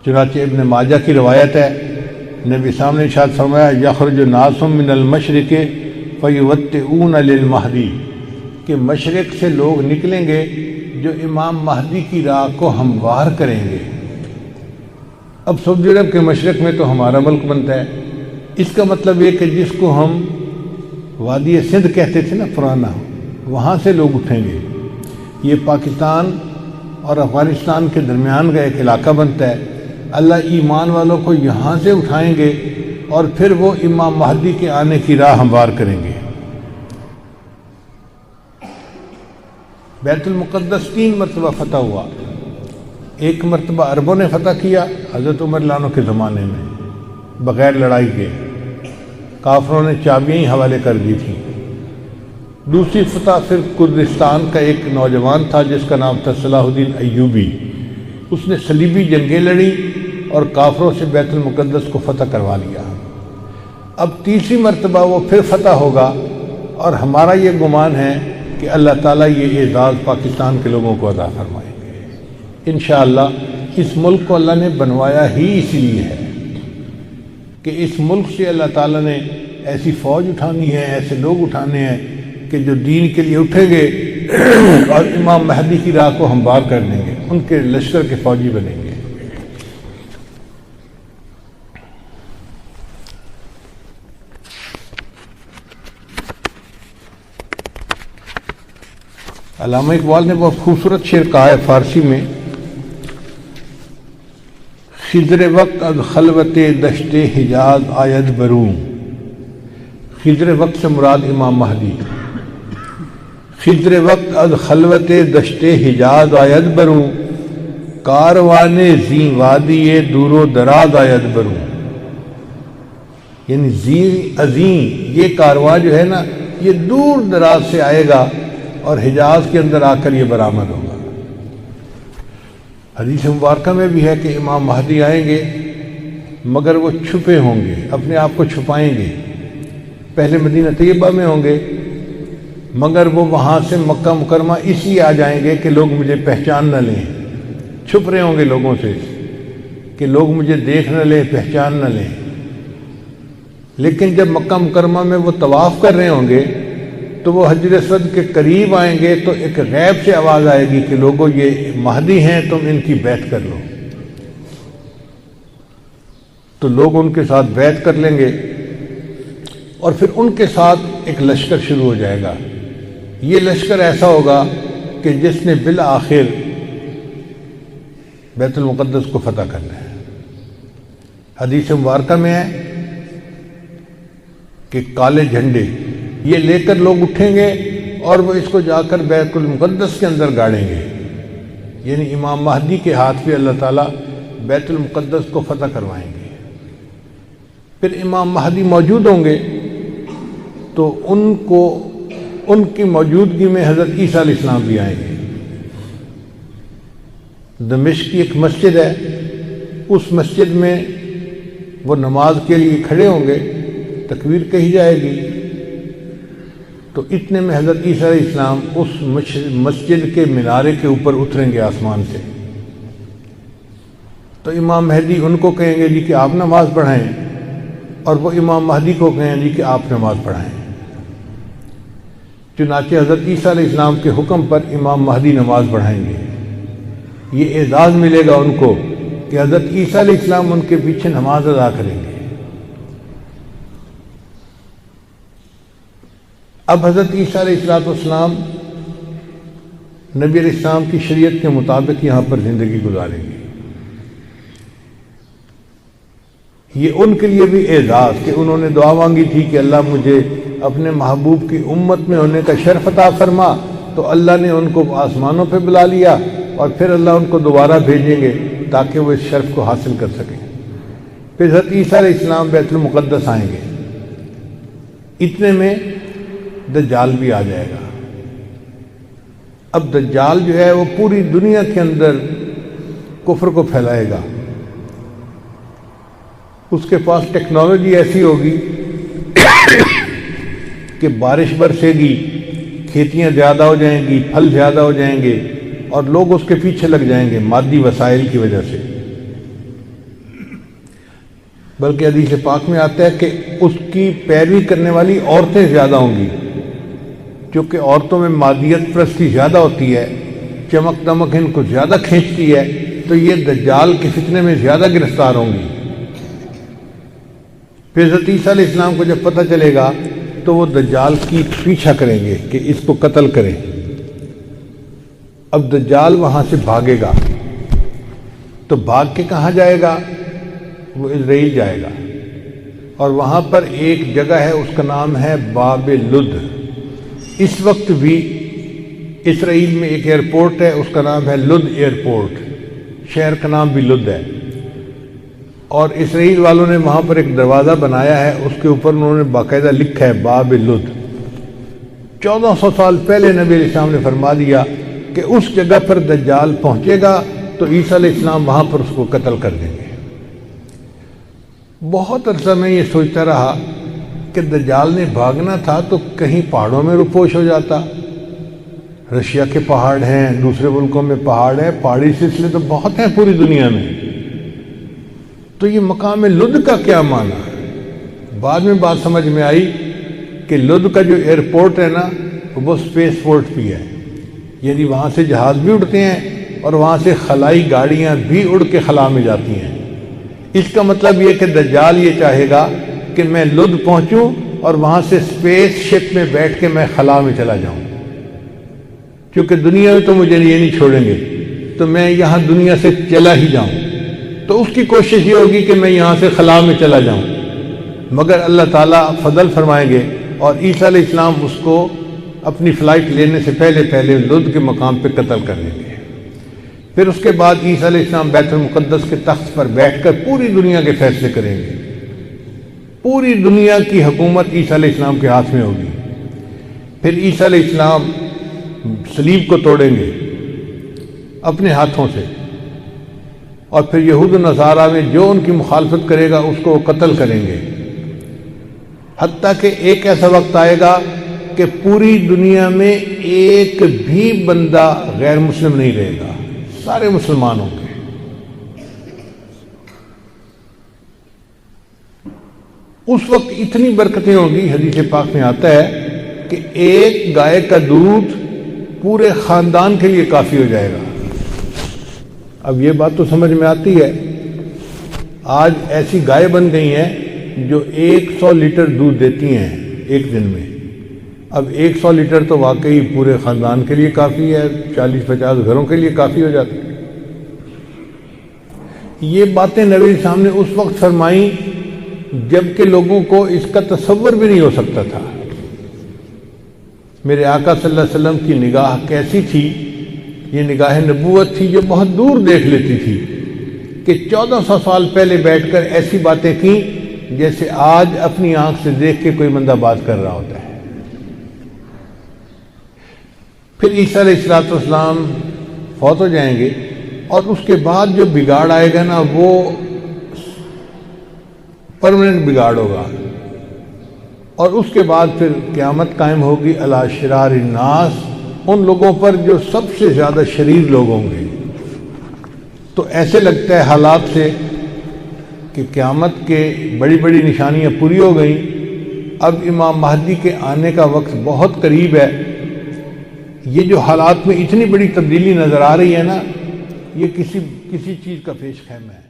چنانچہ ابن ماجہ کی روایت ہے، نبی صاحب نے ارشاد فرمایا یخرج ناس من المشرق فیوطئون للمہدی، کہ مشرق سے لوگ نکلیں گے جو امام مہدی کی راہ کو ہموار کریں گے۔ اب سعودی عرب کے مشرق میں تو ہمارا ملک بنتا ہے، اس کا مطلب یہ کہ جس کو ہم وادی سندھ کہتے تھے نا پرانا، وہاں سے لوگ اٹھیں گے۔ یہ پاکستان اور افغانستان کے درمیان کا ایک علاقہ بنتا ہے۔ اللہ ایمان والوں کو یہاں سے اٹھائیں گے اور پھر وہ امام مہدی کے آنے کی راہ ہموار کریں گے۔ بیت المقدس 3 مرتبہ فتح ہوا۔ ایک مرتبہ عربوں نے فتح کیا حضرت عمر رضی اللہ عنہ کے زمانے میں بغیر لڑائی کے، کافروں نے چابیاں ہی حوالے کر دی تھیں۔ دوسری فتح پھر کردستان کا ایک نوجوان تھا جس کا نام تھا صلاح الدین ایوبی، اس نے صلیبی جنگیں لڑی اور کافروں سے بیت المقدس کو فتح کروا لیا۔ اب تیسری مرتبہ وہ پھر فتح ہوگا، اور ہمارا یہ گمان ہے کہ اللہ تعالیٰ یہ اعزاز پاکستان کے لوگوں کو عطا فرمائیں گے انشاءاللہ۔ اس ملک کو اللہ نے بنوایا ہی اس لیے ہے کہ اس ملک سے اللہ تعالیٰ نے ایسی فوج اٹھانی ہے، ایسے لوگ اٹھانے ہیں کہ جو دین کے لیے اٹھیں گے اور امام مہدی کی راہ کو ہموار کر دیں گے، ان کے لشکر کے فوجی بنیں گے۔ علامہ اقبال نے بہت خوبصورت شعر کہا ہے فارسی میں، خضر وقت از خلوت دشت حجاز آید بروں۔ خضر وقت سے مراد امام مہدی۔ خضر وقت از خلوت دشت حجاز آید بروں، کاروان زی وادی دور و دراز آید بروں۔ یعنی زی عظیم یہ کارواں جو ہے نا، یہ دور دراز سے آئے گا اور حجاز کے اندر آ کر یہ برآمد ہوگا۔ حدیث مبارکہ میں بھی ہے کہ امام مہدی آئیں گے مگر وہ چھپے ہوں گے، اپنے آپ کو چھپائیں گے۔ پہلے مدینہ طیبہ میں ہوں گے مگر وہ وہاں سے مکہ مکرمہ اس لیے آ جائیں گے کہ لوگ مجھے پہچان نہ لیں، چھپ رہے ہوں گے لوگوں سے کہ لوگ مجھے دیکھ نہ لیں، پہچان نہ لیں۔ لیکن جب مکہ مکرمہ میں وہ طواف کر رہے ہوں گے تو وہ حجر اسود کے قریب آئیں گے تو ایک غیب سے آواز آئے گی کہ لوگوں یہ مہدی ہیں، تم ان کی بیعت کر لو۔ تو لوگ ان کے ساتھ بیعت کر لیں گے اور پھر ان کے ساتھ ایک لشکر شروع ہو جائے گا۔ یہ لشکر ایسا ہوگا کہ جس نے بالآخر بیت المقدس کو فتح کرنا ہے۔ حدیث مبارکہ میں ہے کہ کالے جھنڈے یہ لے کر لوگ اٹھیں گے اور وہ اس کو جا کر بیت المقدس کے اندر گاڑیں گے، یعنی امام مہدی کے ہاتھ پہ اللہ تعالیٰ بیت المقدس کو فتح کروائیں گے۔ پھر امام مہدی موجود ہوں گے تو ان کی موجودگی میں حضرت عیسیٰ علیہ السلام بھی آئیں گے۔ دمشق کی ایک مسجد ہے، اس مسجد میں وہ نماز کے لیے کھڑے ہوں گے، تکبیر کہی جائے گی تو اتنے میں حضرت عیسیٰ علیہ السلام اس مسجد کے مینارے کے اوپر اتریں گے آسمان سے۔ تو امام مہدی ان کو کہیں گے جی کہ آپ نماز پڑھائیں، اور وہ امام مہدی کو کہیں جی کہ آپ نماز پڑھائیں۔ چنانچہ حضرت عیسیٰ علیہ السلام کے حکم پر امام مہدی نماز پڑھائیں گے۔ یہ اعزاز ملے گا ان کو کہ حضرت عیسیٰ علیہ السلام ان کے پیچھے نماز ادا کریں گے۔ اب حضرت عیسیٰ علیہ السلام نبی علیہ السلام کی شریعت کے مطابق یہاں پر زندگی گزاریں گے۔ یہ ان کے لیے بھی اعزاز کہ انہوں نے دعا مانگی تھی کہ اللہ مجھے اپنے محبوب کی امت میں ہونے کا شرف عطا فرما، تو اللہ نے ان کو آسمانوں پہ بلا لیا اور پھر اللہ ان کو دوبارہ بھیجیں گے تاکہ وہ اس شرف کو حاصل کر سکیں۔ پھر حضرت عیسیٰ علیہ السلام بیت المقدس آئیں گے۔ اتنے میں دجال بھی آ جائے گا۔ اب دجال جو ہے وہ پوری دنیا کے اندر کفر کو پھیلائے گا۔ اس کے پاس ٹیکنالوجی ایسی ہوگی کہ بارش برسے گی، کھیتیاں زیادہ ہو جائیں گی، پھل زیادہ ہو جائیں گے اور لوگ اس کے پیچھے لگ جائیں گے مادی وسائل کی وجہ سے۔ بلکہ حدیث پاک میں آتا ہے کہ اس کی پیروی کرنے والی عورتیں زیادہ ہوں گی، چونکہ عورتوں میں مادیت پرستی زیادہ ہوتی ہے، چمک دمک ان کو زیادہ کھینچتی ہے، تو یہ دجال کے فتنے میں زیادہ گرفتار ہوں گی۔ پھر حضرت عیسیٰ علیہ السلام کو جب پتہ چلے گا تو وہ دجال کی پیچھا کریں گے کہ اس کو قتل کریں۔ اب دجال وہاں سے بھاگے گا، تو بھاگ کے کہاں جائے گا؟ وہ اسرائیل جائے گا، اور وہاں پر ایک جگہ ہے، اس کا نام ہے باب لد۔ اس وقت بھی اسرائیل میں ایک ایئرپورٹ ہے، اس کا نام ہے لد ایئرپورٹ، شہر کا نام بھی لد ہے، اور اسرائیل والوں نے وہاں پر ایک دروازہ بنایا ہے، اس کے اوپر انہوں نے باقاعدہ لکھا ہے باب لد۔ 1400 سال پہلے نبی علیہ السلام نے فرما دیا کہ اس جگہ پر دجال پہنچے گا تو عیسیٰ علیہ السلام وہاں پر اس کو قتل کر دیں گے۔ بہت عرصہ میں یہ سوچتا رہا کہ دجال نے بھاگنا تھا تو کہیں پہاڑوں میں روپوش ہو جاتا، رشیا کے پہاڑ ہیں، دوسرے ملکوں میں پہاڑ ہیں، پہاڑی سلسلے تو بہت ہیں پوری دنیا میں، تو یہ مقام لد کا کیا معنی؟ بعد میں بات سمجھ میں آئی کہ لد کا جو ایئرپورٹ ہے نا وہ اسپیس پورٹ بھی ہے، یعنی وہاں سے جہاز بھی اڑتے ہیں اور وہاں سے خلائی گاڑیاں بھی اڑ کے خلا میں جاتی ہیں۔ اس کا مطلب یہ کہ دجال یہ چاہے گا کہ میں لد پہنچوں اور وہاں سے اسپیس شپ میں بیٹھ کے میں خلا میں چلا جاؤں، کیونکہ دنیا میں تو مجھے یہ نہیں چھوڑیں گے، تو میں یہاں دنیا سے چلا ہی جاؤں، تو اس کی کوشش یہ ہوگی کہ میں یہاں سے خلا میں چلا جاؤں، مگر اللہ تعالیٰ فضل فرمائیں گے اور عیسیٰ علیہ السلام اس کو اپنی فلائٹ لینے سے پہلے لد کے مقام پہ قتل کر دیں گے۔ پھر اس کے بعد عیسیٰ علیہ السلام بیت المقدس کے تخت پر بیٹھ کر پوری دنیا کے فیصلے کریں گے، پوری دنیا کی حکومت عیسیٰ علیہ السلام کے ہاتھ میں ہوگی۔ پھر عیسیٰ علیہ السلام صلیب کو توڑیں گے اپنے ہاتھوں سے، اور پھر یہود و نصارہ میں جو ان کی مخالفت کرے گا اس کو وہ قتل کریں گے، حتیٰ کہ ایک ایسا وقت آئے گا کہ پوری دنیا میں ایک بھی بندہ غیر مسلم نہیں رہے گا، سارے مسلمان ہوں گے۔ اس وقت اتنی برکتیں ہوں گی، حدیث پاک میں آتا ہے کہ ایک گائے کا دودھ پورے خاندان کے لیے کافی ہو جائے گا۔ اب یہ بات تو سمجھ میں آتی ہے، آج ایسی گائے بن گئی ہیں جو 100 لیٹر دودھ دیتی ہیں ایک دن میں۔ اب 100 لیٹر تو واقعی پورے خاندان کے لیے کافی ہے، 40-50 گھروں کے لیے کافی ہو جاتی ہے۔ یہ باتیں نبی صاحب نے اس وقت فرمائیں جبکہ لوگوں کو اس کا تصور بھی نہیں ہو سکتا تھا۔ میرے آقا صلی اللہ علیہ وسلم کی نگاہ کیسی تھی؟ یہ نگاہ نبوت تھی جو بہت دور دیکھ لیتی تھی، کہ 1400 سال پہلے بیٹھ کر ایسی باتیں کی جیسے آج اپنی آنکھ سے دیکھ کے کوئی بندہ بات کر رہا ہوتا ہے۔ پھر عیسیٰ علیہ السلام فوت ہو جائیں گے، اور اس کے بعد جو بگاڑ آئے گا نا وہ پرماننٹ بگاڑ ہوگا، اور اس کے بعد پھر قیامت قائم ہوگی علی شرار الناس، ان لوگوں پر جو سب سے زیادہ شریر لوگ ہوں گے۔ تو ایسے لگتا ہے حالات سے کہ قیامت کے بڑی بڑی نشانیاں پوری ہو گئیں، اب امام مہدی کے آنے کا وقت بہت قریب ہے۔ یہ جو حالات میں اتنی بڑی تبدیلی نظر آ رہی ہے نا، یہ کسی چیز کا پیش خیمہ ہے۔